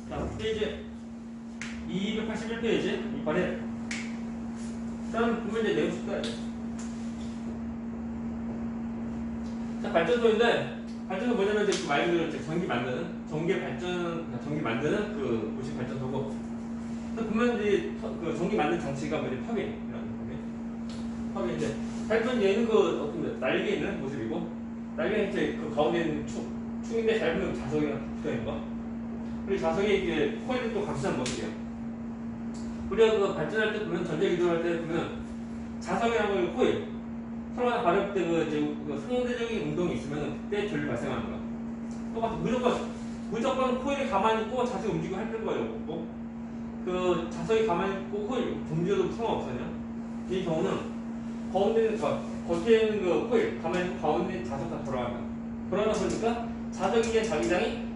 자, 페이지 281페이지 이번에 다음 보면 이제 내용 숙제야 돼. 자, 발전소인데 발전소 뭐냐면 이제 그 말 그대로 전기 만드는 전기 만드는 그 도시 발전소고. 또 보면 이제 그 전기 만드는 장치가 뭐지 팝이라는 거네. 팝인데 발전 얘는 그 어떤 날개 있는 모습이고 날개 이제 그 가운데 있는 축인데 잘 보면 자석이랑 붙어 있는 거. 그리고 자석에 이게 코일이 또 감싼 모습이에요. 우리가 그 발전할 때 보면 전자 기도할 때 보면 자석이랑 코일 서로 발열 때 그 이제 그 상대적인 운동이 있으면 그때 전류 발생하는 거야. 똑같아. 무조건 코일이 가만히 있고 자석이 움직이고 할 필요가 없고 그 자석이 가만히 있고 코일 움직여도 상관없어요. 이 경우는 가운데 있는 겉에 있는 그 코일 가만히 있고 가운데 있는 자석 다 돌아가는 거야. 돌아가다 보니까 자석의 자기장이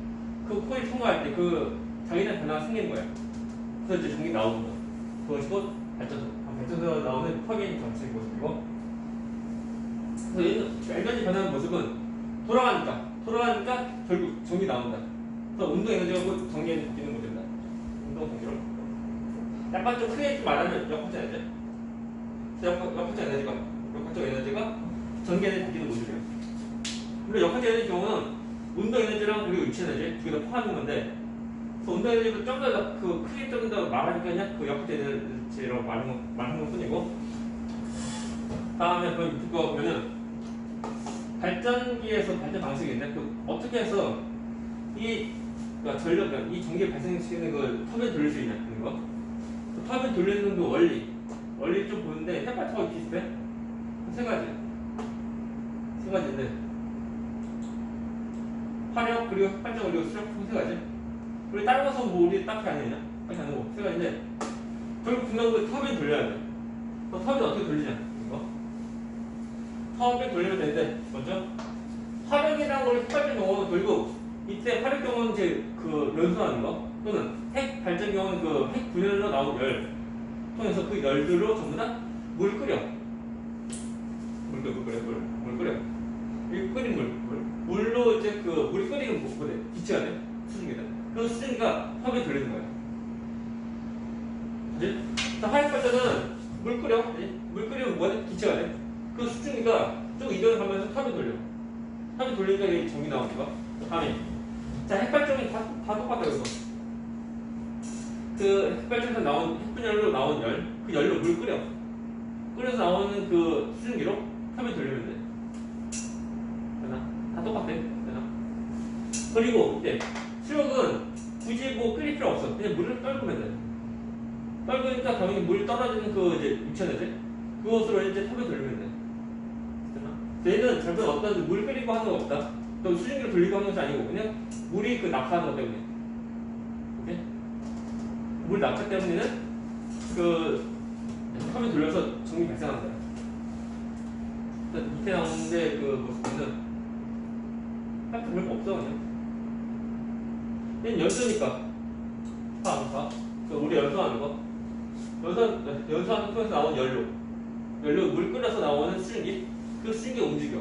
그 코일 통과할 때 그 자기장 변화가 생기는 거야. 그래서 이제 전기 나오는 거야. 그것이고 발전소에서 나오는 팝인 정체의 모습이고. 그래서 얘는 에너지 변하는 모습은 돌아가니까 결국 전기 나온다. 그래서 운동 에너지가 전기 에너지 바뀌는 모습이다. 운동 전기로. 약간 좀 크게 좀 말하면 역학적 에너지. 역학적 에너지가 전기 에너지 바뀌는 모습이에요. 근데 역학적 에너지 경우는 운동 에너지랑 우리 위치 에너지 두 개 다 포함하는 건데, 그래서 운동 에너지도 좀 더 그 크게 좀 더 말하니까 그냥 그 역학적 에너지라고 말하는 것 뿐이고. 다음에 그 밑에 거 보면은 발전기에서 발전 방식이 있는데 그 어떻게 해서 이 그러니까 전력 이 전기 발생시키는 걸 터빈 돌릴 수 있냐 그런 거. 그 터빈 돌리는 그 원리 좀 보는데 햇볕하고 비슷해. 세 가지인데 화력 그리고 햇발전 그리고 수력 총 세 가지. 그리고 다른 것은 뭐 우리 딱히 아니냐? 딱히 안 하고 세 가지인데 결국 분명 그 터빈 돌려야 돼. 그 터빈 어떻게 돌리냐 이거. 터빈 돌리면 되는데 먼저 화력이라는 걸 햇발전 경우는 돌리고 이때 화력 경우는 이제 그 연소하는 거 또는 핵 발전 경우는 그 핵 분열로 나온 열 통해서 그 열들로 전부 다 물 끓여. 물 끓여. 이 끓인 물로 이제 그 물이 끓이는 뭐래 기체가 돼 수증기다. 그 수증기가 컵에 돌리는 거야. 그지? 화력 발전은 물 끓이면 뭐래 기체가 돼. 그 수증기가 쭉 이동하면서 탑에 돌려. 탑에 돌리니까 이게 전기 나오는 거. 다음에 자 핵발전이 다 똑같다 이거. 그 핵발전에서 나온 핵분열로 나온 열, 그 열로 물 끓여서 나오는 그 수증기로 탑에 돌리면 돼. 되나? 다 똑같아. 되나? 그리고 이제 수력은 굳이 뭐 끓일 필요 없어. 그냥 물을 떨구면 돼. 떨구니까 당연히 물 떨어지는 그 이제 유체네지. 그것으로 이제 탑에 돌리면 돼. 되나? 얘는 절대 어떤 물 끓이고 하는 거 없다. 또 수증기로 돌리고 하는 것이 아니고 그냥 물이 그 낙하하는 것 때문에. 오케이? 물 낙하 때문에는 그 탑에 돌려서 전기 발생하는 거야. 밑에 나오는데 그 모습은 딱히 별거 없어 그냥. 얘는 연소니까 봐. 그 우리 연소하는 거. 연소하는 통해서 나온 열로 물 끓여서 나오는 수증기. 그 수증기가 움직여.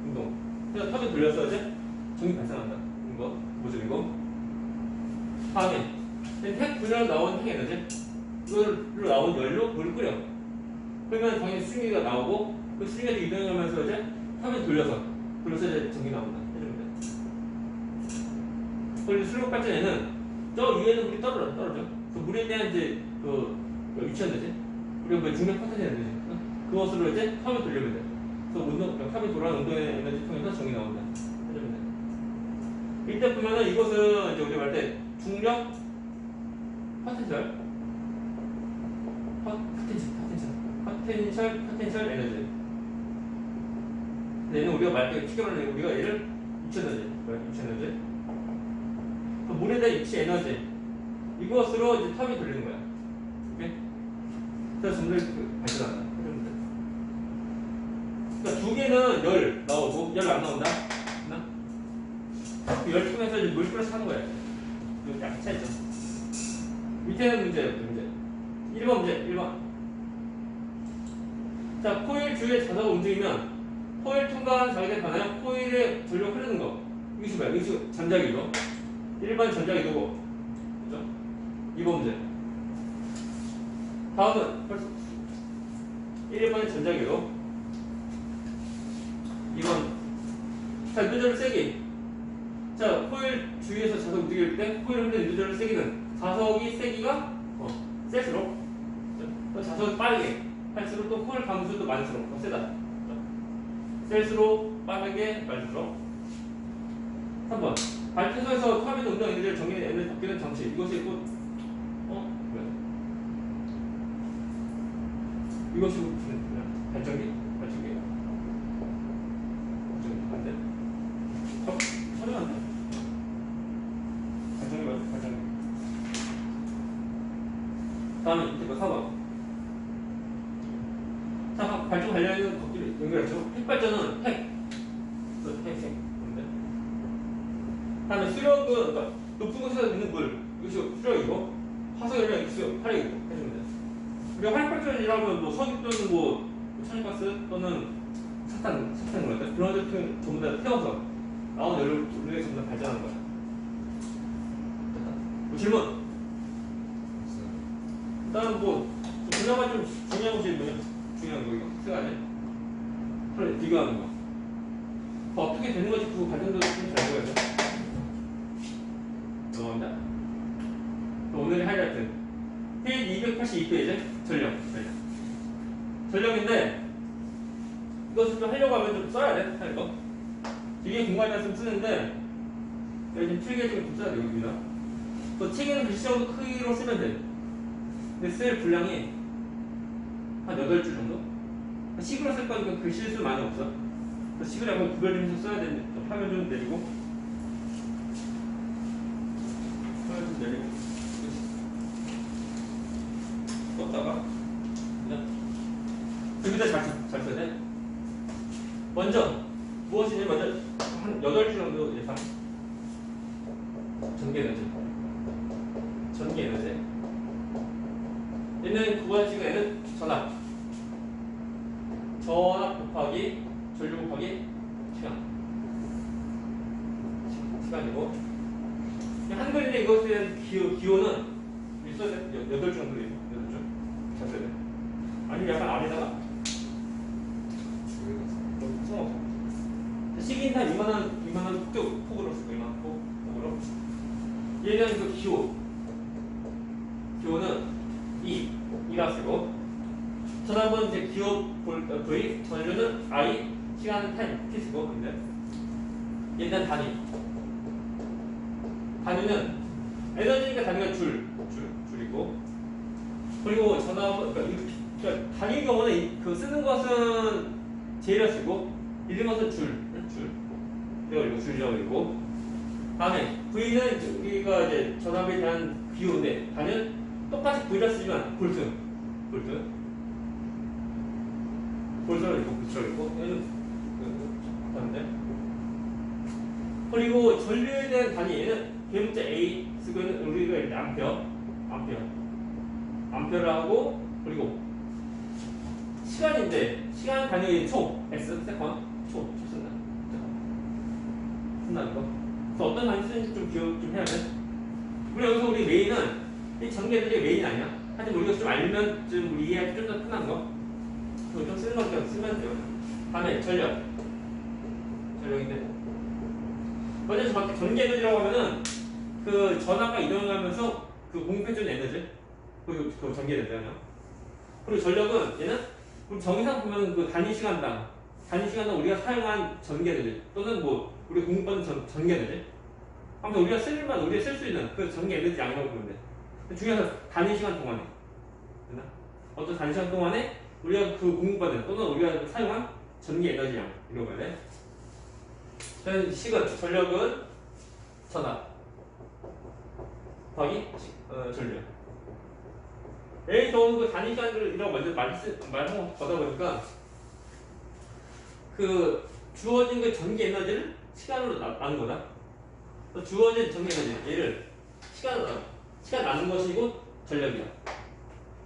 운동. 그래서 탑에 돌려서 이제 전기 발생한다. 이거 모습이고. 다음에 핵 분열로 나온 핵 에너지. 이걸로 나온 열로 물 끓여. 그러면 당연히 수증기가 나오고 그 수증기가 이동하면서 이제 탑에 돌려서 이제 전기 나온다. 해주면 돼. 그리고 수력 발전에는 저 위에는 물이 떨어져. 그 물에 대한 이제 그 위치한대지. 우리가 뭐 중력 파탄이 되지. 그것으로 이제 탑에 돌리면 돼. 그래서 탑에 돌아가는 운동의 에너지 통해서 전기 나온다. 해주면 돼. 이때 보면은 이것은 이제 우리가 말 때 중력 파텐셜 에너지. 얘는 우리가 말때 쉽게 말하면 우리가 얘를 위치 에너지. 그 물에 대한 위치 에너지. 이것으로 이제 탑이 돌리는 거야. 오케이? 그래서 점점 발전한다. 그러니까 두 개는 열 나오고 열 안 나온다. 그 열 통해서 이제 물 끓여서 하는 거야. 이거 약간 차이죠. 밑에는 문제. 1번 문제. 1번. 자, 코일 주위에 자석을 움직이면 코일 통과하는 자극에 반하여 코일의 전류가 흐르는 거. 이것이 뭐야? 이것이 전자기도. 일반 전자기도고 2번 문제. 다음은 벌써 1번의 전자기로 2번. 자, 유도절의 세기. 자, 코일 주위에서 자석 움직일 때 코일 흔드는 유도절의 세기는 자석이 세기가 셀수록 또 자석이 빠르게 할수록 또 코일 감수도 많을수록 더 세다. 셀수록 빠르게 말수록. 3번. 발전소에서 탑의 운동 에너지를 전기 에너지 바뀌는 장치. 이것이 곧 뭐야? 이것이 무슨 발전기? 발전기? 안 돼? 소리가 안 돼? 발전기 맞아? 발전기. 다음에 이제 4번. 자, 발전 관련된 것들을 연결했죠. 핵발전은 핵. 다음에 수력은 그러니까 높은 곳에서 있는 물. 이것이 수력이고 화석연료 액수 활액이고 해주면 돼요. 우리가 화력발전이라면 뭐 석유 또는 뭐 천연가스 또는 석탄 그런 것들 그런 것들 전부 다 태워서 나온 연료를 우리가 전부 다 발전하는 거야. 뭐 질문. 일단 뭐 그나마 좀 중요한 것이 뭐냐? 중요한 거 이거 시간에 그래 비교하는 거. 어떻게 되는 거지 그 과정도 좀 잘 보여야 돼. 넘어갑니다. 오늘의 하이라이트 페이지 282페이지 전력인데 이것을 좀 하려고 하면 좀 써야 돼. 할 거. 뒤에 공간이었으면 쓰는데 여기 지금 필기에 좀 써야 돼. 여기다. 또 책에는 글씨 정도 크기로 쓰면 돼. 근데 쓸 분량이 한 8줄 정도? 식으로 쓸 거니까 글씨 수 많이 없어. 식을 한번 구별 좀 해서 써야 되는데 화면 좀 내리고 화면 좀 내리고 껐다가 여기다 잘 써야 돼. 먼저 무엇이냐 먼저 한 8줄 정도 예상 전기 에너지 얘는 9번씩은 전압 곱하기 전류 곱하기 시간이고 한글인데 이것에 대한 기호는 있어야 돼. 8줄 정도 돼요. 8줄 잘 써야 돼. 아니면 약간 아래다가 시기인단 이만한 폭으로 쓸 거야. 이만한 폭으로 얘는 그 기호는 2가 쓰고 전압은 이제 기호 V 전류는 I 시간은 타임 T 쓰고 근데 얘는 단위는 에너지니까 단위가 줄이고 그리고 전압은 그러니까 단위의 경우는 그 쓰는 것은 제를 쓰고 읽는 것은 줄 이거 줄이고 다음에 V는 우리가 이제 전압에 대한 기호인데 단위는 똑같이 V를 쓰지만 볼트를 있고 얘는 그런데 그리고 전류에 대한 단위 얘는 대문자 A 쓰고 있는 우리가 이제 암페어를 하고 그리고 시간인데 시간 단위 초 S 세컨 초 쓴다는 거. 그래서 어떤 단위 쓰는지 좀 기억 좀 해야 돼. 우리 여기서 우리 메인은 이 전개들이 메인 아니야. 하지만 우리가 좀 알면 좀 우리 이해하기 좀 더 편한 거. 그거 좀 쓰는 것처럼 쓰면 돼요. 다음에 전력인데 먼저 정확히 전기 에너지라고 하면은 그 전압과 이동하면서 그 공급해주는 에너지 그 전기 에너지잖아요. 그리고 전력은 얘는 우리 정의상 보면 그 단위 시간당 우리가 사용한 전기 에너지 또는 뭐 우리 공급받는 전기 에너지 아무튼 우리가 쓸 수 있는 그 전기 에너지 양이라고 보면 돼. 중요한 건 단위 시간 동안에 됐나? 어떤 단위 시간 동안에 우리가 그 공급받는 또는 우리가 사용한 전기 에너지 양 이런 거야 돼. 전력은 전압 더하기 전류. 예를 들어 그 단위 시간이라고 먼저 말한 거다 보니까 그 주어진 그 전기 에너지를 시간으로 나눈 거다. 주어진 전기 에너지 얘를 시간 나눈 것이고 전력이야.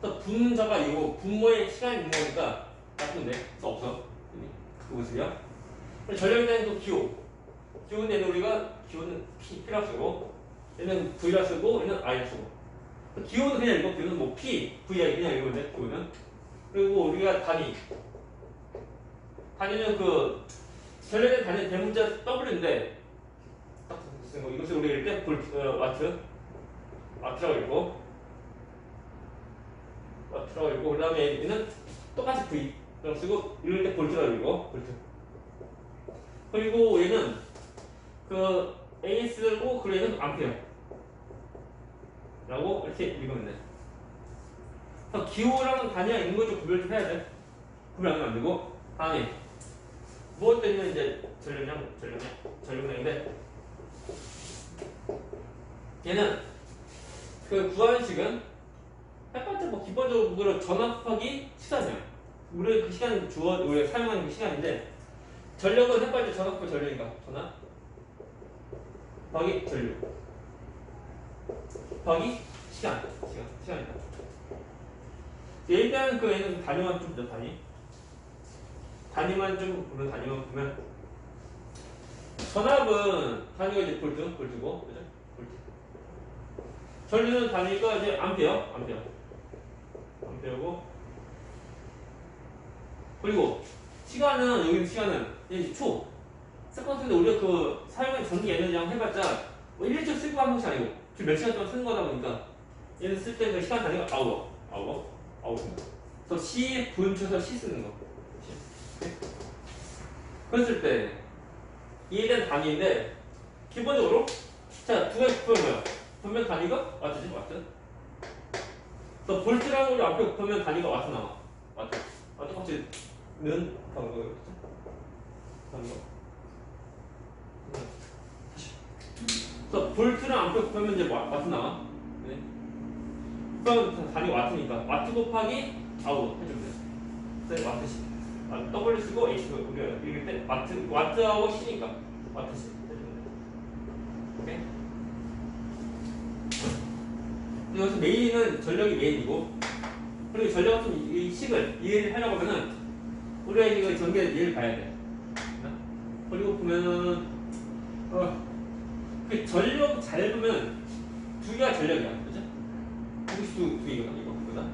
또 분자가 이거 분모의 시간이 있는 거니까 나쁜데 그래서 없어. 그것이야. 전력에 대한 또 기호는 얘는 우리가 기호는 P라 쓰고 얘는 V라 쓰고 얘는 I라 쓰고 기호는 그냥 읽어. 기호는 뭐 P, VI 그냥 읽으면 돼. 기호는. 그리고 우리가 단위는 그 전례된 단위 대문자 W인데 딱 쓰는 거. 이것을 우리가 읽을 때 와트라고 읽고 그 다음에 얘는 똑같이 V 라고 쓰고 읽을 때 볼트라고 읽고 볼트. 그리고 얘는 그 AS고 그리고 얘는 암페어 라고 이렇게 읽으면 돼. 그래서 기호랑 단위랑 있는 걸 좀 구별 좀 해야 돼. 구별하면 안 되고. 다음에 무엇 때문에 이제 전류량인데 얘는 그 구하는 식은 첫 번째 뭐 기본적으로 전압 곱하기 시간이야. 우리 그 시간 우리가 사용하는 그 시간인데 전력은 첫 번째 전압 곱하기 전력이니까 전압 곱하기 전류 곱하기 시간이다. 일단 그 얘는 단위만 좀 더 단위만 보면 전압은 단위가 이제 볼트고 그죠? 볼트. 전류는 단위가 이제 암페어고 그리고 시간은 여기 시간은 이제 초. 세컨드인데 우리가 그 사용한 전기 에너지랑 해봤자 뭐 1, 2초 쓰고 한 번씩 아니고 지금 몇 시간 동안 쓰는 거다 보니까 얘는 쓸 때 그 시간 단위가 아워. 그래서 C 분쳐서 C 쓰는 거. 그랬을 때 이에 대한 단위인데 기본적으로 자 두 가지 곱하면 뭐야? 분명 단위가 와트지 와트. 그래서 볼트랑 우리 앞에 곱하면 단위가 와트 나와. 와트 똑같이 는 곱하는 거예요. 그래서 볼트랑 앞에 곱하면 이제 와트 나와. 네. 그럼 단위가 와트니까 와트 곱하기 아웃 해주면 돼. 그래서 와트씩. W 쓰고 H 우리가 읽을 때 와트하고 C니까 와트씩 해주면 돼. 오케이? 여기서 메인은 전력이 메인이고 그리고 전력 같은 이 식을 이해를 하려고 하면은 우리가 이거 전개의 이해를 봐야 돼. 그리고 보면은 그 전력 잘 보면 두 개가 전력이야, 그죠? 여기 두 개거든 이거보다.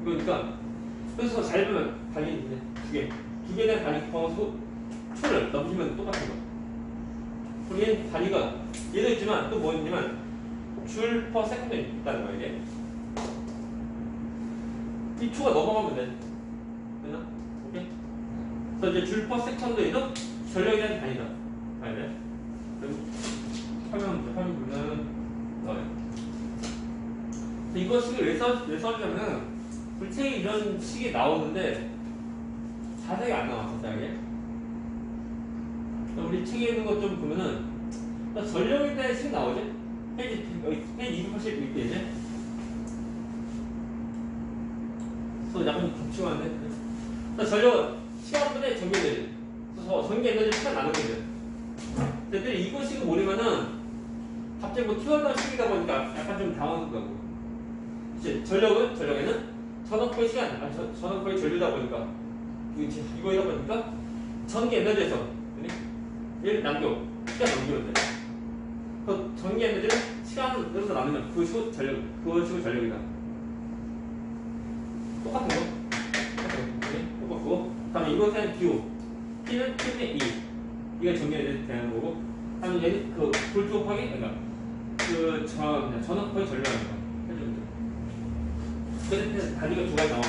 이거니까 그래서 잘 보면 단위 두 개에 대한 단위 곱하고 초를 넣으시면 똑같은 거. 그리고 얘는 단위가 얘도 있지만 또 뭐 있냐면 줄 퍼 세컨드 있다는 거야 이게. 이 초가 넘어가면 돼. 되나? 오케이? 그래서 이제 줄 퍼 세컨드에도 전력에 대한 단위다. 봐야 돼. 그리고 화면 보면 나와요. 이거 식을 왜 써주냐면은 우리 책에 이런 식이 나오는데 자세히 안 나와, 자세하게. 우리 책에 있는 것 좀 보면은 전력에 대한 식 나오지? 페이지 280 밑에 이제. 그래서 약간 겹치고하네. 전력은 시간분의 전기 에너지. 그래서 전기 에너지 시간 나누게 돼. 근데 이거 식을 모르면은 갑자기 뭐 튀어나온 식이다 보니까 약간 좀 당황스럽고. 이제 전력에는 전압거의 시간, 전압거의 전류다 보니까 이거이다 보니까 전기 에너지에서 얘를 시간 남기면 돼. 그 전기 에너지를 시간으로서 나누면 그것이고 전력이다. 똑같은 거. 똑같고. 다음에 이것은 기호. P는 P분의 2. 이게 전기 에너지에 대한 거고. 다음에 얘는 그 볼트 곱하기, 그러니까 전압거의 전류라는 거. 그래서 단위가 두 가지 나온다.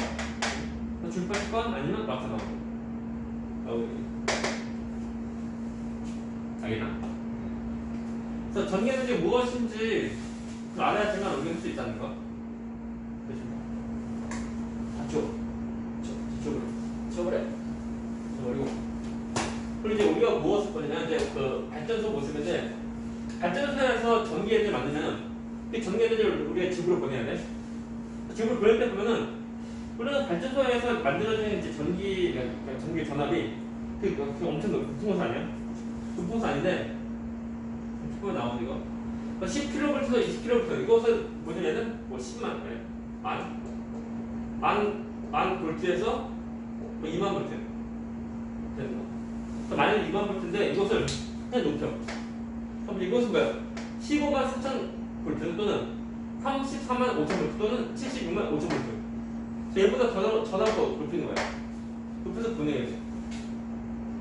줄파건 아니면 마트 나오고. 알겠나? 그래서 전기 에너지 무엇인지 알아야지만 옮길 수 있다는 거. 저쪽으로. 그리고 이제 우리가 무엇을 거냐? 이제 그 발전소 모습인데 발전소에서 전기 에너지를 만들면은 이 전기 에너지를 우리가 집으로 보내야 돼. 집으로 보낼 때 보면은 우리는 발전소에서 만들어지는 이제 전기 전압이 그 엄청 높은 풍선 아니야? 그 풍선 아닌데 그거 나오는 이거 10kV에서 20kV 이것은 뭐냐면은 뭐 10만 만 볼트에서 뭐 2만 볼트 되는 거. 만약에 2만 볼트인데 이것을 그냥 높여. 그럼 이것은 뭐야? 15만 4천 볼트 또는 34만 5천 볼트 또는 76만 5천 볼트. 얘보다 전압도 높이는 거야. 높여서 보내야지.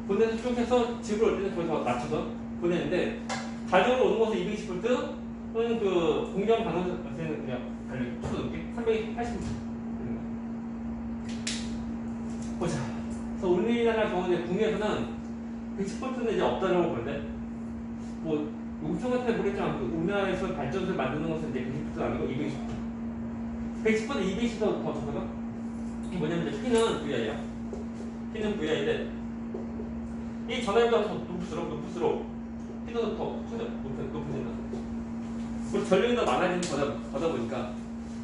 보내서 쭉 해서 집을 올 때는 거기서 맞춰서 보내는데 가정으로 오는 것은 220V 또는 그 공정 방어제는 그냥 달리 초도 높게 380V. 보자. 그래서 우리나라 경우는 국내에서는 110V는 이제 없다라고 보는데 뭐 용천 같은 데 모르겠지만 그 우리나라에서 발전소를 만드는 것은 이제 110V가 아니고 220V. 110V, 220V 더 좋거든. 이게 뭐냐면 이제 P는 VI야. P는 VI인데 이 전압보다 더 높을수록 P도 더 높아진다. 그리고 전력이 더 많아지는 거다 보니까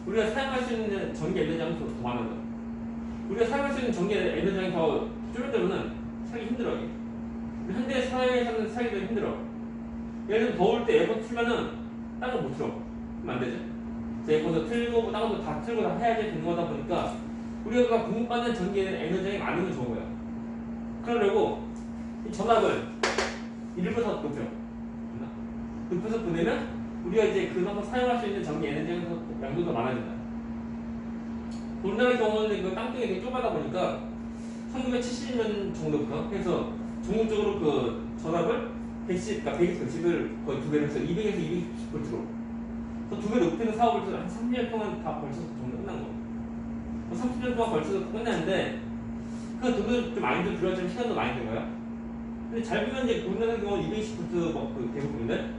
우리가 사용할 수 있는 전기 에너지량이 더 많아져. 우리가 사용할 수 있는 전기 에너지량이 더 줄어들면 살기 힘들어. 현대 사회에서는 살기도 힘들어. 예를 들면 더울 때 에어컨 틀면은 다른 거 못 틀어. 그럼 안 되지? 에어컨도 틀고 다른 거 다 틀고 다 해야지 되는 거다 보니까 우리가 공급받는 전기 에너지량이 많으면 좋은 거야. 그러려고 이 전압을 일부 더 높여. 높여서 보내면 우리가 이제 그만큼 사용할 수 있는 전기 에너지 양도 더 많아진다. 우리나라의 경우는 그 땅덩이 되게 좁아다 보니까 1970년 정도부터 해서 전국적으로 그 전압을 110, 그러니까 110을 거의 2배로 해서 200에서 260V로 두 배 높이는 사업을 한 30년 동안 다 걸쳐서 정도 끝난 거. 30년 동안 걸쳐서 끝났는데 그 돈도 좀 많이 들어가지만 시간도 많이 들어가요. 근데 잘 보면 이제 우리나라 경우 220V 그 대부분인데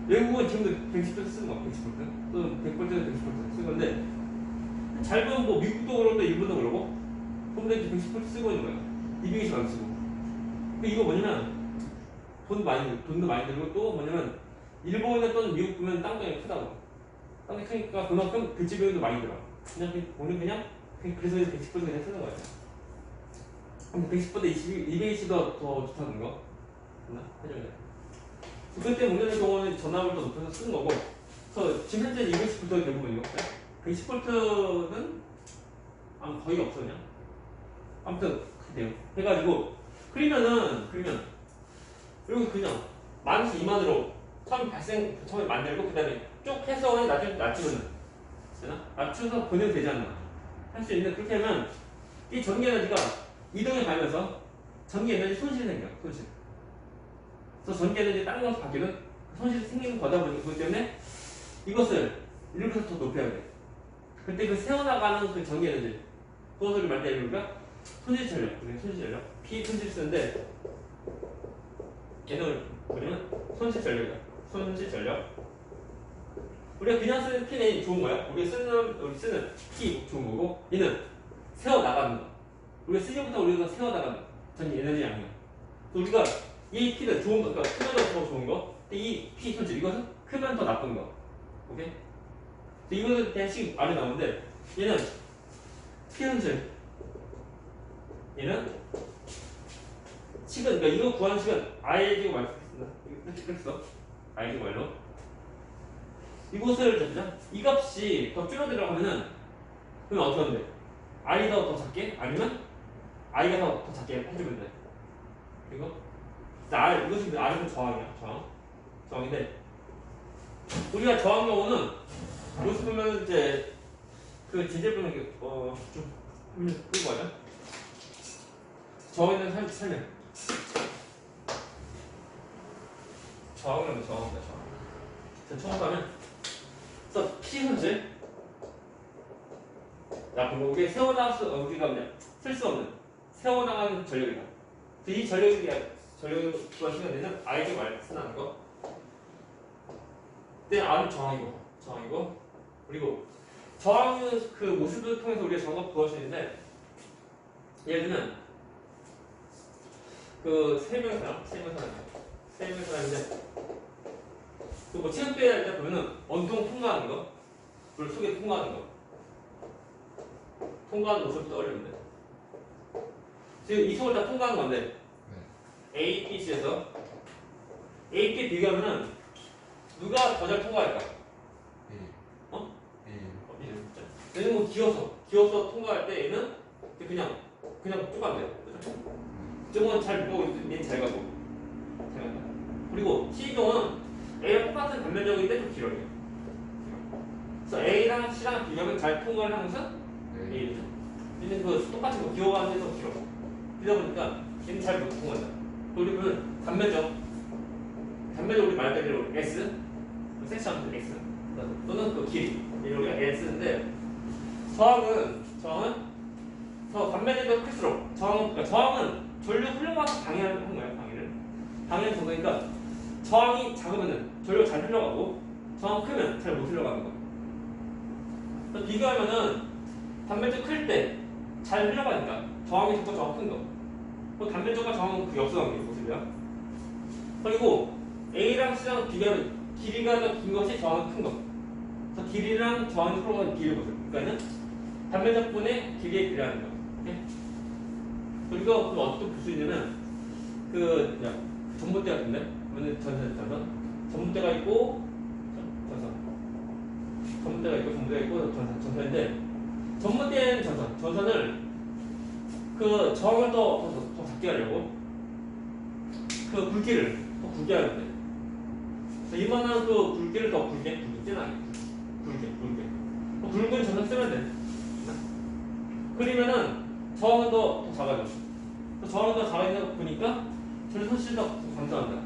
외국은 지금도 110V 쓰는 거, 110V 또 100V는 110V 쓰는 건데 잘 보면 뭐 미국도 그러고 일본도 그러고 근데 이제 110V 쓰고 있는 거예요. 220 안 쓰고. 근데 이거 뭐냐면 돈도 많이 들고 또 뭐냐면 일본에 또는 미국 보면 땅덩이 크다고. 땅덩이 크니까 그만큼 대지 비용도 많이 들어. 오늘 그냥 그래서 110V 그냥 쓰는 거예요. 근데 110보다 220이 더 좋다는 거. 해줘야 돼. 그때 문제는 경우는 전압을 더 높여서 쓰는 거고, 그래서 지금 현재 220V 대부분이고, 110V는 아마 거의 없어, 그냥. 아무튼, 그래요. 해가지고, 그리면, 여기 그냥, 10,000에서 20,000으로 처음에 만들고, 그 다음에 쭉 해서 그냥 나중에 낮추면, 되나? 낮춰서 보내면 되잖아. 할 수 있는, 그렇게 하면, 이 전기 에너지가 이동해 가면서 전기 에너지 손실이 생겨, 손실. 그래서 전기 에너지 다른 것으로 바뀌는 손실이 생기는 거다 보니 그것 때문에 이것을 이렇게 더 높여야 돼. 그때 그 새어나가는 그 전기 에너지 그것을 만들 때 우리가 손실 전력, 손실 전력, P 손실 쓰는데 얘는 뭐냐면 손실 전력이야. 손실 전력. 우리가 그냥 쓰는 P는 좋은 거야. 우리 쓰는 P 좋은 거고 얘는 새어나가는 거. 우리가 쓰기부터 우리가 세워나가는 전기 에너지 양이야. 우리가 이 P는 좋은 거, 그러니까 크면 더 좋은 거, 이 P 손실 이것은 크면 더 나쁜 거. 오케이? 이거는 그냥 식 아래 나오는데 얘는 P 손실, 얘는 식은 그러니까 이거 구하는 식은 I고 말로 쓰겠습니다. 이렇게 써. I고 말로. 이것을 잡자. 이 값이 더 줄어들어가면은 그러면 어떻게 하면 돼? I가 더 작게 아니면 I가 더 작게 해주면 돼. 이거? 이것이 R은 저항이야. 저항인데 우리가 저항 경우는 여기서 보면 이제 그 제재 보면 좀 끌고 가자. 저항에 대한 설명. 저항이라면 저항이다. 자, 처음 가면 그래서 P 손실. 야, 그럼 우리가 우리가 그냥 쓸 수 없는 세워나가는 전력이다. 이 전력이 구하시면 되는 I가 말 쓰는 거. 근데 R은 저항이고, 그리고 저항은 그 모습을 통해서 우리가 저항을 구할 수 있는데, 예를 들면 그 세명사람인데, 그 체육대회 할 때 보면은 원통 통과하는 거, 물 속에 통과하는 거, 통과하는 모습을 떠올리는데. 지금 이 속을 다 통과한 건데 A, B, C에서 A, B 비교하면은 누가 더 잘 통과할까? 얘는 뭐 기어서 통과할 때 얘는 그냥 쭉 간대요. 저건 잘 보고 얘는 잘 가고. 그리고 C 경우는 A랑 똑같은 반면적인데 좀 길어요. 그래서 A랑 C랑 비교하면 잘 통과를 하면서 A죠. 얘는 그 똑같은 거 기호가 돼서 길어. 그러다 보니까 얘는 잘 못 통과한다. 그리고 단면적 우리 말 그대로 S, 섹션 X 또는 그 길이 이걸 우리가 L 쓰는데 저항은 더 단면적이 클수록 저항은 전류 흘러가서 방해하는 거예요. 방해는 그러니까 저항이 작으면은 전류가 잘 흘러가고 저항 크면 잘 못 흘러가는 거예요. 그래서 비교하면은 단면적 클 때 잘 흘러가니까 저항이 작고 저항 큰 거. 그 단면적과 저항은 그 역수관계 모습이야. 그리고 A랑 C랑 비교하면 길이가 더 긴 것이 저항이 큰 거. 그래서 길이랑 저항이 흘러가는 길이 모습. 그러니까는 단면적분의 길이에 비례하는 거. 오케이? 그리고 또 어떻게 볼 수 있냐면 전봇대 같은데 그러면 전봇대가 있고 전선인데 전봇대는 전선을 그 저항을 더 작게 하려고 그 굵기를 더 굵게 하는데 그래서 이만한 그 굵기를 더 굵게 진하게 굵은 전선 쓰면 돼. 그러면은 저항은 더 작아져. 저항은 더 작아지다 보니까 전선 훨씬 더 감소한다.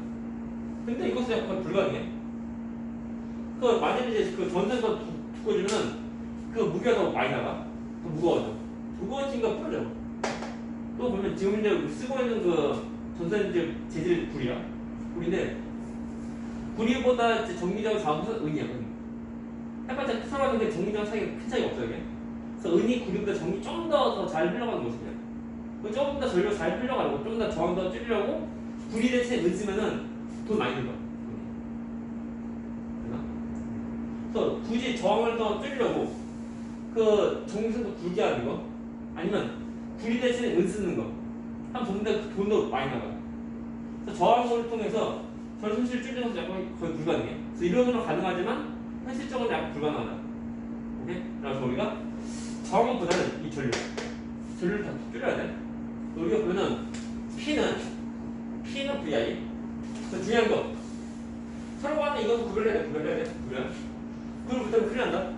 근데 이것은 약간 불가능해. 만약에 이제 그 전선이 더 두꺼워지면은 그 무게가 더 많이 나가. 더 무거워져. 무거워지니까 부러져. 또 보면 지금 이제 쓰고 있는 그 전선 이제 재질 구리인데 구리보다 전기장을 작은 것은 은이야. 해봤자 서로 하는 게 전기장 차이가 큰 차이가 없어요. 그래서 은이 구리보다 전기 좀 더 잘 흘러가는 모습이야. 좀 더 전류 잘 흘러가려고 좀 더 저항 더 줄이려고 구리 대신에 은 쓰면은 돈 많이 들어. 그래서 굳이 저항을 더 줄이려고 그 전기선도 굵게 하는 거 아니면 구리 대신에 은 쓰는 거 하면 돈도 많이 나가. 그래서 저항을 통해서 전 손실을 줄이는 것도 약간 거의 불가능해. 그래서 이론으로 가능하지만 현실적으로 약간 불가능하다. 오케이? 그래서 우리가 저항보다는 이 전류를 다 줄여야 돼. 우리가 보면은 P는 VI. 그래서 중요한 거 서로 간에 이것도 구별해야 돼. 그걸 못하면 큰일 난다.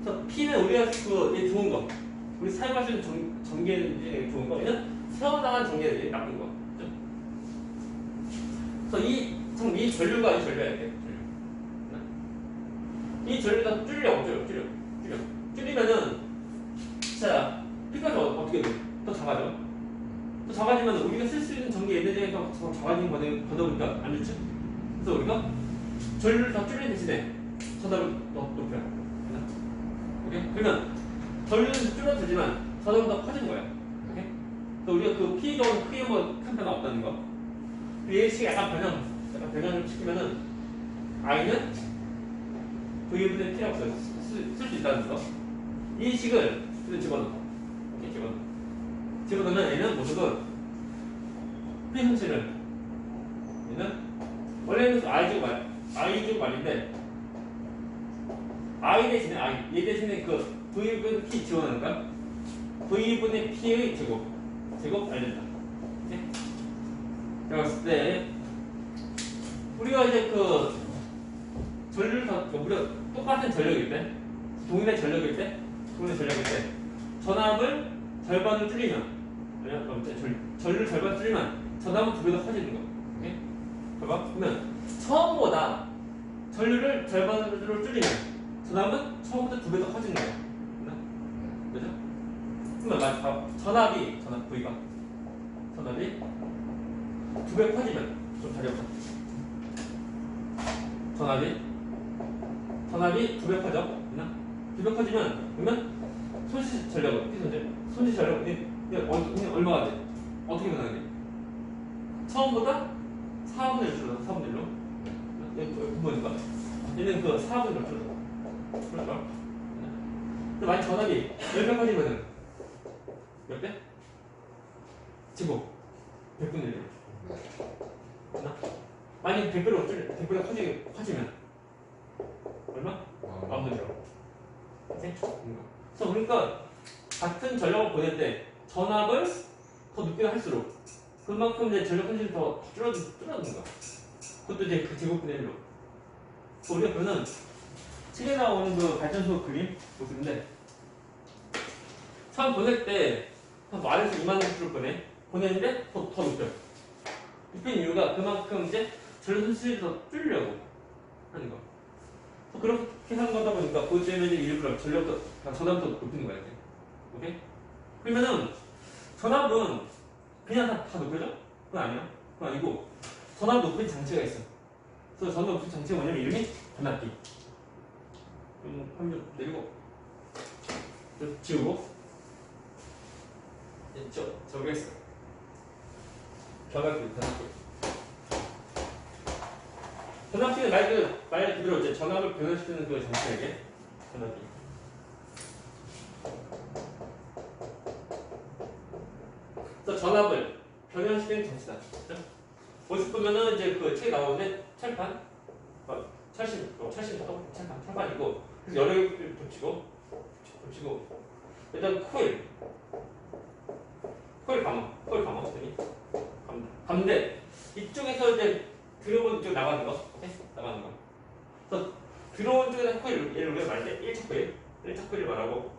그래서 P는 우리가 얘 좋은 거, 우리 사용할 수 있는 전기에 좋은 거, 얘는 세워나간 전기에 나쁜 거. 그래서 이 전류가 전류해야 돼. 이 전류를 다 줄여. 줄이면은 자 P까지 어떻게 돼? 더 작아져. 더 작아지면 우리가 쓸 수 있는 전기 에너지가 더 작아지는 거다 보니까 안 좋지. 그래서 우리가 전류를 다 줄이는 대신에 저담을 더 높여야 돼. 오케이? 그러면 전류는 줄어들지만 저담은 더 커지는 거야. 오케이? 그래서 우리가 그 P 정도 크게 큰 변화 없다는 거. 얘식 약간 변형을 시키면은 I는 V분의 P라고 쓸 수 있다는 거. 이 식을 집어넣어. 이렇게 집어넣으면 얘는 모습은 P 현실을 얘는 원래는 I제곱 말인데 I 대신에 얘 대신에 그 V분의 P 지원하니까 V분의 P의 제곱 알린다. 오케이? 제가 봤을 때 우리가 이제 그 전류를 우리가 똑같은 전력일 때 동일한 전력일 때 전압을 절반으로 줄이면 전류를 절반 줄이면 전압은 2배 더 커지는 거. 오케이? 봐봐. 그러면 처음보다 전류를 절반으로 줄이면 전압은 처음보다 2배 더 커지는 거야. 그죠? 그러면 전압이 V가 전압이 2배 커지면 좀 다리 없어. 전압이 2배 커져. 2배 커지면 그러면 손실 전력은 얼마가 돼? 어떻게 변하게? 처음보다 4분의 1 줄어서 4분의 1로. 분모니까 얘는 그 4분의 1 줄어서. 그럴까? 근데 만약 전압이 10배 커지면은 몇 배? 제곱 100분의 1. 만약 100배로 커지면 얼마? 9분의 1. 그래서 그러니까 같은 전력을 보낼 때 전압을 더 높게 할수록 그만큼 이제 전력 손실이 더 줄어드는 거야. 그것도 이제 그 제곱분의 1로. 우리가 보면 책에 나오는 그 발전소 그림 모습인데 처음 보낼 때 아래에서 2만 원을 보내는데 더 높여. 높인 이유가 그만큼 이제 전류 손실이 더 줄이려고 하는 거. 그렇게 하는 거다 보니까 그것 때문에 일부러 전압도 높이는 거야. 오케이? 그러면은 전압은 그냥 다 높여져? 그건 아니야. 그건 아니고 전압 높인 장치가 있어. 그래서 전압 높인 장치가 뭐냐면 이름이 변압기. 한번 내리고 지우고 저기 있어. 변압기. 변압기는 말 그대로 이제 전압을 변화시키는 그 장치에게 변압기. 그래서 전압을 변화시키는 장치다. 모습 보면은 이제 그 책에 나오는데 철판이고 그래서 여러 개를 붙이고 일단 코일 감아 감는데 이쪽에서 이제 들어온 쪽 나가는 거. 그래서 들어온 쪽에서 코일, 얘를 우리가 말할 때 1차 코일을 말하고,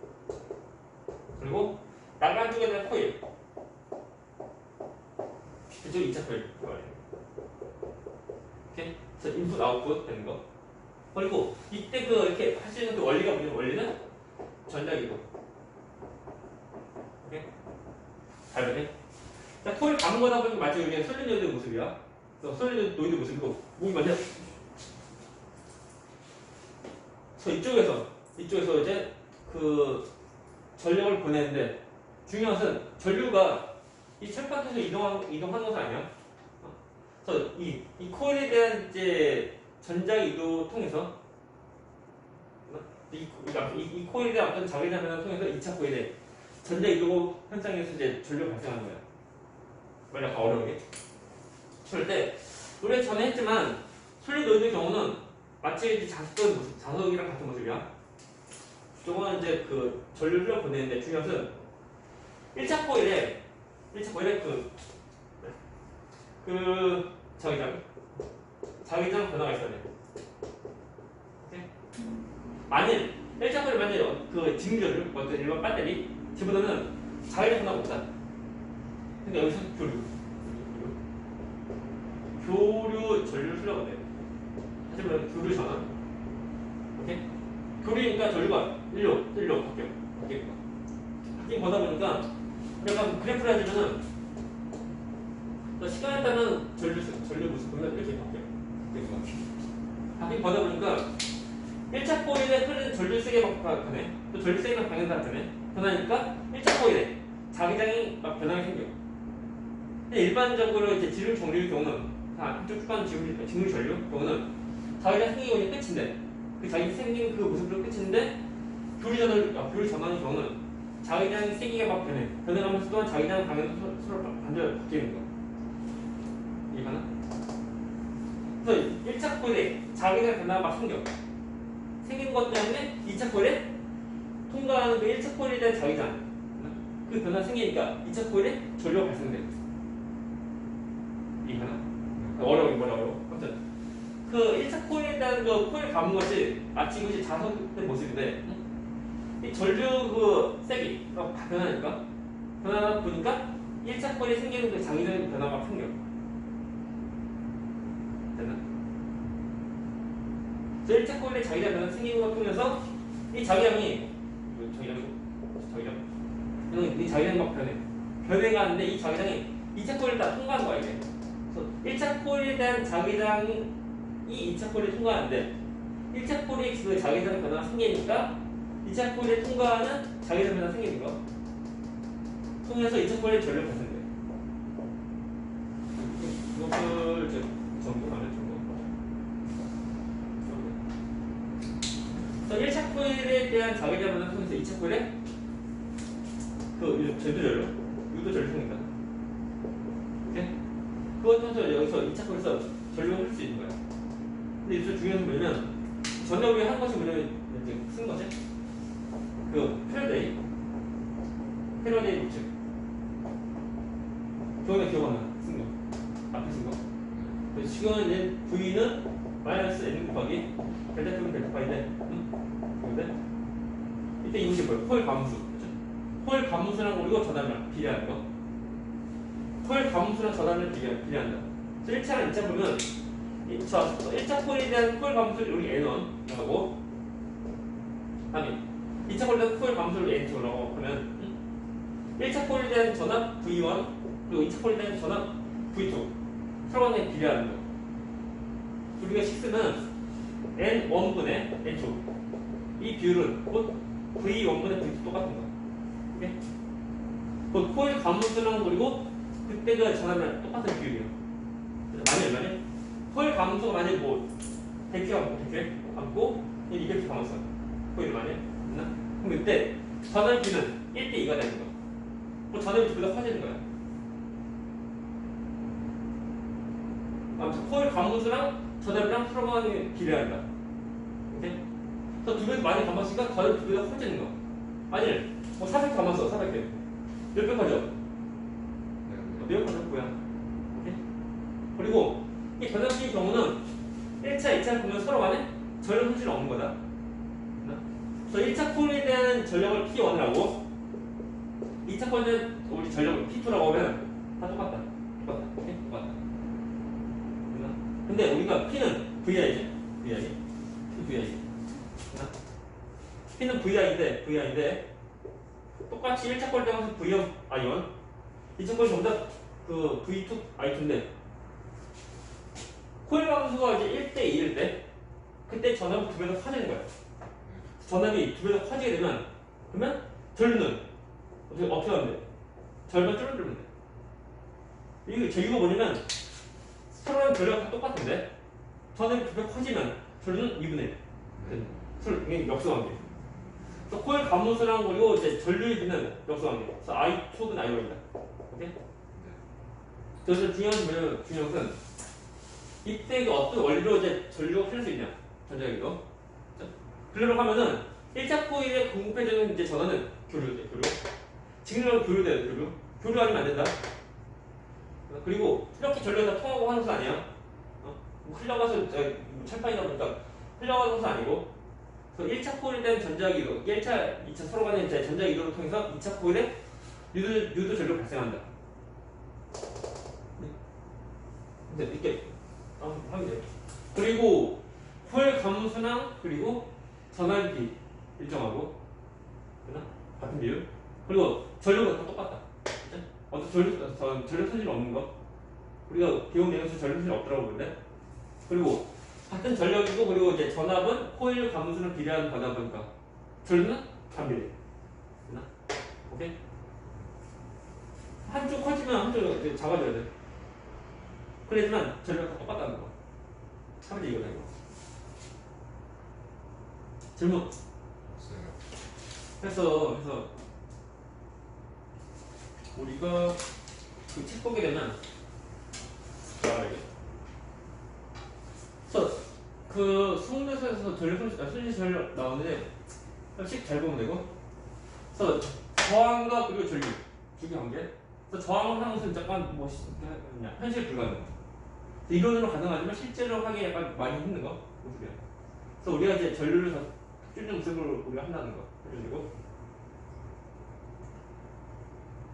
그리고 나간 쪽에서 코일, 이쪽 2차 코일 말해요. 오케이? 그래서 인풋 아웃풋 되는 거. 그리고 이때 이렇게 할 수 있는 그 원리가 뭐냐면 원리는 전자기도. 오케이? 잘 보네. 자, 코일 감은 거다 보니까 마치 여기 솔리노이드 모습이야. 그래서 솔리노이드 모습이고 목이 맞냐? 그래서 이쪽에서 이제 그 전력을 보내는데 중요한 것은 전류가 이 철판에서 이동하는 것은 아니야. 그래서 이 코일에 대한 이제 전자 이도 통해서 이 코일에 대한 어떤 자기장 변화를 통해서 2차 코일에 전자 이도 현상에서 이제 전류가 발생하는 거야. 말 약간 어려운게. 그럴 때 우리가 전에 했지만 솔리노이드의 경우는 마치 이제 자석이랑 같은 모습이야. 저거는 이제 그 전류를 흘려 보내는데 중요한 것은 1차 코일에 그 자기장 변화가 있어야 돼. 오케이? 만일 1차 코일에 만일 그 직류전류 어떤 일반 배터리 집어넣으면 자기장 변화가 없다. 근데 여기서 교류 전류를 흘려보내. 하지만 교류 전환. 오케이? 교류니까 전류가 일로 바뀌어. 바뀐 거다 보니까 약간 그래프를 해주면은 시간에 따른 전류 모습 보면 이렇게 바뀌어. 바뀐 거다 보니까 1차 코일에 흐르는 전류 세개가 변해. 또 전류 세개가 변하니까 1차 코일에 자기장이 막 변하게 생겨. 근데 일반적으로 이제 지름 전류의 경우는 한쪽 주간 직류 전류 경우는 자기장 생기고 이제 끝인데 그 자기 생긴 그 모습으로 끝인데 교류 전환의 경우는 자기장이 세기가 막 변해가면서 또한 자기장 방향도 서로 반대로 바뀌는 거. 이해가나? 그래서 1차 코일에 자기장 변화가 막 생긴 것 때문에 2차 코일에 통과하는 그 1차 코일에 대한 자기장 그 변화가 생기니까 2차 코일에 전류가 발생돼. 이해가나? 어려워. 아무튼 그 1차 코일에 대한 그 코일 감은 것이 마치 이것이 자석의 모습인데 이 전류 그 세기가 변하니까 변하다 보니까 1차 코일에 생기는 그 자기장 변화가 생겨. 됐나? 그래서 1차 코일에 자기장 변화가 생기는 걸 통해서 이 자기장이 이 자기장이 막 변해가는데 이 자기장이 2차 코일을 다 통과한 거야 이게. 그래서 1차 코일에 대한 자기장이 2차 코일에 통과하는데 1차 코일에 그 자기장 변화가 생기니까 2차 코일에 통과하는 자기장 변화가 생기는 거 통해서 2차 코일에 전류가 발생돼. 이것을 정도하면 그래서 1차 코일에 대한 자기장 변화를 통해서 2차 코일에 그 유도 전류 통입니다. 오케이? 그것 통해서 여기서 2차 코일에서 전류가 흘릴 수 있는 거야. 근데 여기서 중요한 건 뭐냐면 전력이 한 것이 뭐냐면 이제 쓴 거지. 그 패러데이 법칙. 기억나 쓴 거. 앞에 쓴 거. 그래서 지금 V는 마이너스 N 곱하기 델타 Q는 델타 파인데 이때 이것이 뭐예요? 호일 감수. 그렇죠? 호일 감수랑 그리고 전압량 비례하는 거. 호일 감수랑 전압량 비례한다. 그래서 1차랑 2차 보면 1차 코일에 대한 코일 감수를 우리 N1하고 다음에 2차 코일에 대한 코일 감수를 N2라고 하면 1차 코일에 대한 전압 V1 그리고 2차 코일에 대한 전압 V2 서로 간에 비례하는 거. 우리가 식스는 N1분의 N2 이 비율은 곧 V1분의 V2 똑같은 거. 오케이? 곧 코일 감수랑 그리고 그때가 전압량 똑같은 비율이에요. 만약에 코일 감수가 만약에 뭐 100개 감고 100개 감고 200개 감았어. 코일 만약에 그럼 이때 전압비는 1대2가 되는 거야. 그 전압이 둘 다 커지는 거야. 아무튼 코일 감수랑 전압이랑 서로가 비례한다. 오케이? 그래서 두 배 많이 감았으니까 전압이 두 배 다 커지는 거. 아니, 뭐 400개 감았어, 400개. 몇 배 커져? 몇 배 커져? 뭐야? 오케이? 그리고 이 전압비의 경우는 1차, 2차를 보면 서로 간에 전력 손실이 없는 거다. 그래서 1차 코일에 대한 전력을 P1을 하고 2차 코일에 대한 우리 전력을 P2라고 하면 다 똑같다. 오케이? 똑같다. 근데 우리가 P는 VI지? VI. P는 VI인데 똑같이 1차 코일 때문에 V1 I1 2차 코일 전부 다 그 V2 I2인데 코일 감수가 이제 1대2일 때 그때 전압이 두 배 더 커지는 거야. 전압이 두 배 더 커지게 되면 그러면 전류는 어떻게 하면 돼? 절반 줄어들면 돼. 이거 뭐냐면 서로는 전류가 다 똑같은데 전압이 두 배 커지면 전류는 2분의 1. 이게 역수관계. 그래서 코일 감소수랑 그리고 이제 전류의 비는 역수관계. 그래서 I2는 I1이다. 오케이? 그래서 중요한 것은 이때 어떤 원리로 이제 전류가 흘릴 수 있냐? 전자기로. 그러려고 하면은 1차 코일에 공급해주는 이제 전원은 교류돼, 교류. 직렬은 교류돼요, 교류. 교류 아니면 안 된다. 그리고 이렇게 전류가 다 통하고 하는 것은 아니야. 흘러가서 철판이다 보니까 흘러가는 것은 아니고. 그래서 1차 코일에 대한 전자기로, 1차, 2차 서로 간의 이제 전자기로를 통해서 2차 코일에 유도 전류가 발생한다. 근데 이렇게 하면 돼요. 그리고 코일 감수랑 그리고 전압비 일정하고 같은 비율. 그리고 전류가 다 똑같다. 그치? 어떤 전류 손실이 없는 거. 우리가 배운 내용에서 전류 손실이 없더라고 그러는데. 그리고 같은 전력이고 그리고 이제 전압은 코일 감수는 비례하는 거다 보니까 전류는 반비례. 오케이? 한쪽 커지면 한쪽 작아져야 돼. 그래야지만 전류가 다 똑같다는 거. 참지 이거다 이거. 질문. 그래서 우리가 그 책 보게 되면 그래서 그 수능에서 손실 전력 나오는데 책 잘 보면 되고. 그래서 저항과 그리고 전류 두 개 관계. 그래서 저항을 하는 것은 잠깐 뭐 현실 불가능. 이론으로 가능하지만 실제로 하기 약간 많이 힘든 거 모습이야. 그래서 우리가 이제 전류를 특준적 모습으로 우리가 한다는 거 해주시고.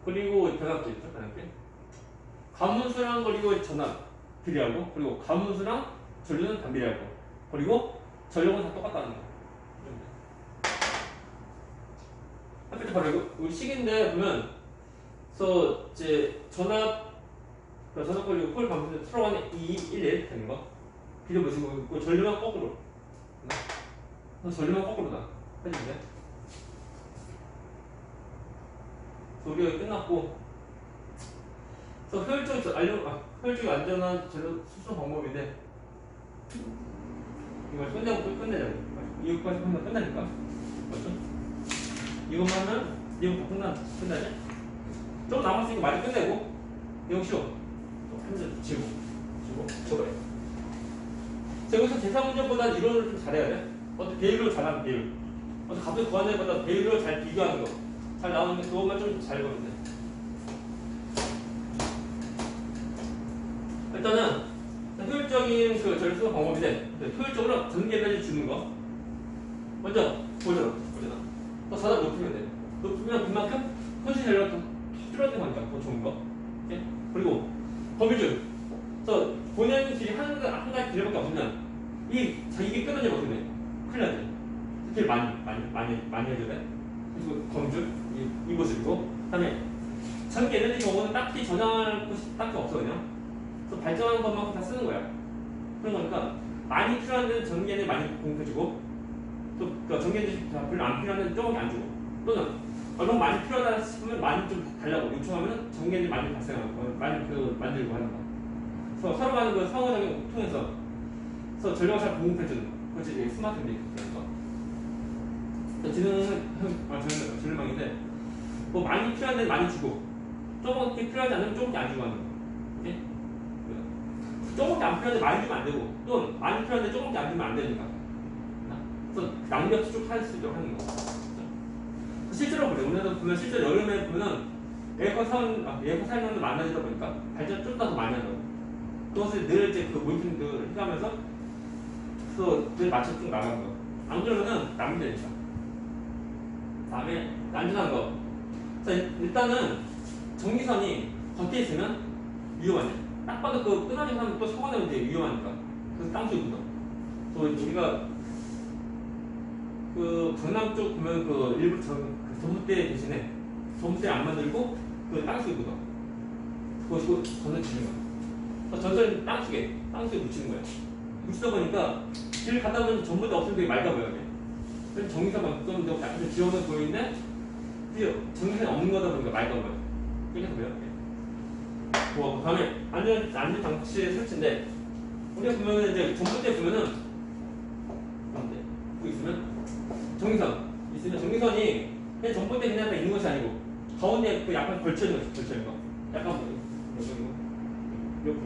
그리고 변압도 있죠, 변압기. 가문수랑 그리고 전압 비례하고, 그리고 가문수랑 전류는 반비례하고, 그리고 전력은 다 똑같다는 거. 앞에 바로 이거 식인데 보면, 그래서 이제 전압 걸리고 콜 감수 서로 간에 2, 1, 1 되는 거. 비례 보시고 있고, 전류만 거꾸로. 전류만 거꾸로다. 해주세요. 우리가 끝났고, 그래서 효율적이 안전한 전류 수송 방법인데, 이걸 끝내자. 이것까지 하면 끝나니까. 맞죠? 이것만 하면, 이거 다 끝나지? 좀 남았으니까 많이 끝내고, 이거 쉬워. 한점 지고, 줘봐요. 여기서 계산 문제보다 이론을 좀 잘해야 돼. 어떤 배율을 잘하는 배율. 어떤 값을 구하는 것보다 배율을 잘 비교하는 거. 잘 나오는데 그것만 좀 잘 보면 돼. 일단은 효율적인 그 전류 수송 방법인데 효율적으로 전개를 주는 거. 먼저 보잖아. 더 전압 높이면 돼. 높이면 그만큼 손실 전력이 더 줄어드는 거니까 더 좋은 거. 오케이? 그리고 거미줄. 그래서 본연식이 한 가지 길이밖에 없으면 이게 끊어지면 어떻게 돼? 큰일 나지. 스킬 많이 해줘야 돼. 그리고 거미줄 이 모습이고, 그다음에 전기 에너지 경우는 딱히 저장할 곳이 딱히 없어 그냥. 그래서 발전하는 것만큼 다 쓰는 거야. 그런 거니까 많이 필요한 데는 전기 에너지 많이 공급해주고, 또 그 전기 에너지 별로 안 필요한 데는 조금 안 주고, 또는 얼마 많이 필요하다 싶으면 많이 좀 달라고 요청하면 전기 에너지 많이 발생하고 많이 만들고 하는 거. 그래서 서로 간의 그 상호작용 통해서 전력을 잘 공급해주는 거. 그것이 이제 스마트 메이커라는 거. 지능망인데 뭐 많이 필요한 데는 많이 주고, 조금밖에 필요하지 않으면 조금밖에 안 주고 하는 거. 오케이? 조금밖에 안 필요한데 많이 주면 안 되고, 또는 많이 필요한데 조금밖에 안 주면 안 되니까. 그래서 낭비 없이 쭉 할 수 있도록 하는 거. 실제로 그래. 우리나라도 보면 실제로 여름에 보면 에어컨 사용량이 많아지다 보니까 발전 좀 더 많이 한다고. 그것을 늘 이제 그 모니터링을 해가면서 그래서 늘 맞춰 쭉 나가는 거. 안 그러면은 낭비되니까. 다음에 안전한 거. 자, 일단은 전기선이 겉에 있으면 위험하네. 딱 봐도 그 끊어진 사람 또 사고 나면 이제 위험하니까. 그래서 땅속에 묻어. 또 우리가 그 강남 쪽 보면 그 일부 전봇대 대신에 전봇대 안 만들고 그 땅속에 묻어. 그것이고 전선지는 거야. 전선 땅속에 묻히는 거야. 묻히다 보니까 길 가다 보면 전봇대 없으면 되게 맑아 보여요. 그래서 전기선만큼 약간 지원을 보이는데 전기선이 없는 거다 보니까 맑아 보여. 그래서 보여. 그 다음에 안전 장치 설치인데, 우리가 보면은 이제 전봇대 보면은 있으면 전기선 있으면 전기선이 그냥 전봇대 그냥 다 있는 것이 아니고 가운데 그 약간 걸쳐 있는 거지. 걸쳐 있는 거. 약간 이렇게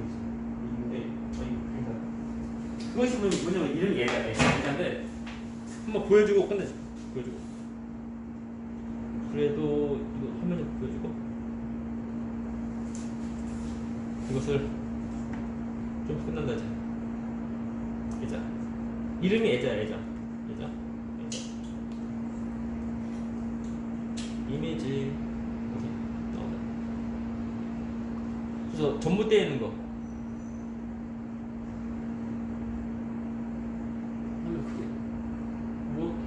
있는데 그것이 뭐냐면 이름이 얘자인데 한번 보여주고 끝내자. 보여주고. 그래도 이거 화면 좀 보여주고 이것을 좀 끝난다 이제. 애자. 이름이 애자. 이미지 나오네. 그래서 전봇대에 있는 거. 뭐?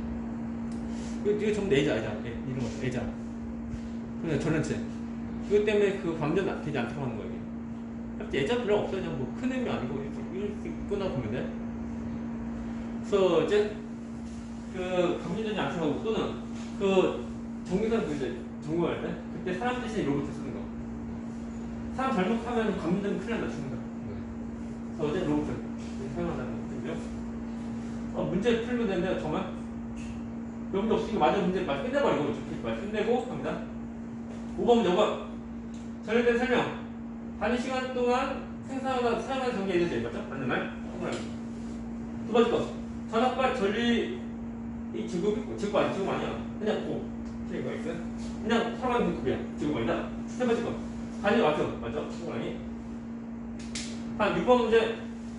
이거 전부 애자. 이런 거 애자. 그냥 전원체. 이것 때문에 그 방전 되지 않다고 하는 거예요. 애자 필요 없어요. 그냥 뭐 큰 의미 아니고 이렇게 끊어 보면 돼. 그래서 이제 그 방전되지 않다고 하고, 또는 그 전기선 이제 점검할 때 그때 사람 대신 로봇을 쓰는 거. 사람 잘못하면 감전되면 큰일 난다 죽는다. 그래서 어제 로봇을 사용한다는 거죠. 문제 풀면 되는데 정말 여기도 없으니까 마저 문제 말 끝내버리고 이렇게 말 끝내고 합니다. 5번 요거 전력된 설명. 단위 시간 동안 생산하다 사용하는 전기 에너지 맞죠? 맞는 말? 두 번째 거 전압과 전리 이 지구 아니야. 그냥 이거 있어? 그냥 사람한테 급이야. 지금 아니다. 세 번째 거. 단위 맞죠? 수고하니. 한 6번 문제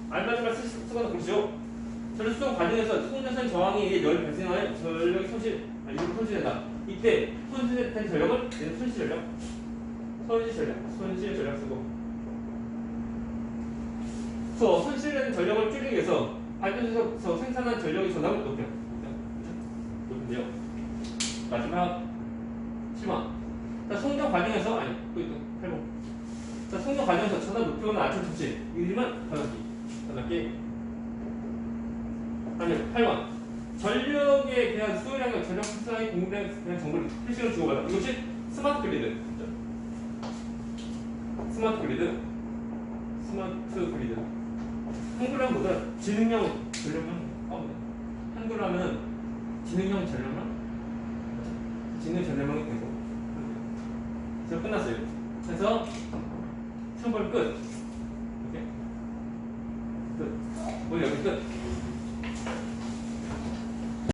알맞은말 쓰거나 보시오. 전력 수송 과정에서 수송전선 저항에 의해 열이 발생하여 전력이 일부 손실된다. 이때 손실된 전력을 얘는 손실 전력 쓰고. 그래서 손실된 전력을 줄이기 위해서 발전소에서 생산한 전력의 전압을 높여요. 마지막 7번. 자, 송정 과정에서 또 8번. 자, 송정 과정에서 전압 높이거나 낮춤 조치. 이름은 변압기. 아니 8번. 전력에 대한 수요량과 전력 생산에 공급된 정보를 필시로 주고받아. 이것이 스마트 그리드. 한글로 하면 뭐다? 지능형 전력망. 한글로 하면 지능형 전력망? 지능 전력망이 되고. 그래서 끝났어요. 그래서 시험 볼 끝.